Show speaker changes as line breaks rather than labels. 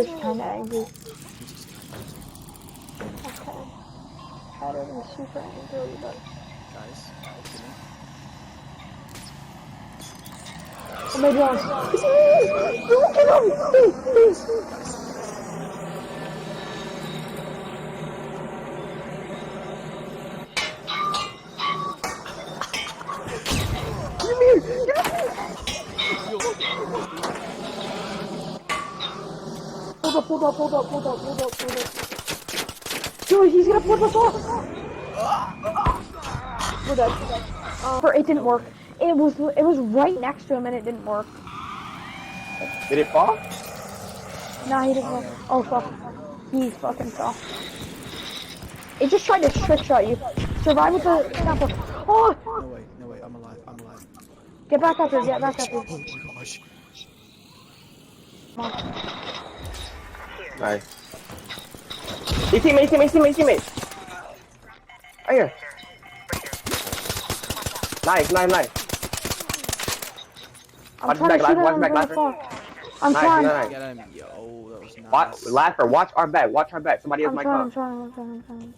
is kind of angry.
He's just kind of.
Okay. Better than super angry, but.
Guys, look at me.
Oh my god. Look at him!
Guys.
Come here!
Yo,
Hold up. Dude, he's gonna flip us off! We're dead. It didn't work. It was right next to him and it didn't work.
Did it fall?
Nah, he didn't work. Oh fuck. He fucking fell. It just tried to trick shot you. Survive with the snapper. Oh!
No way, I'm alive.
Get back up here, get back up here.
Oh my gosh.
Come on.
Nice. His teammate. Right here. Nice.
I'm
Watch
trying to
back,
shoot
watch
him
back,
from
watch
afar. I'm
Nice,
trying.
nice.
Get him. Yo, that was nice.
Watch our back. Somebody else might come.
I'm trying.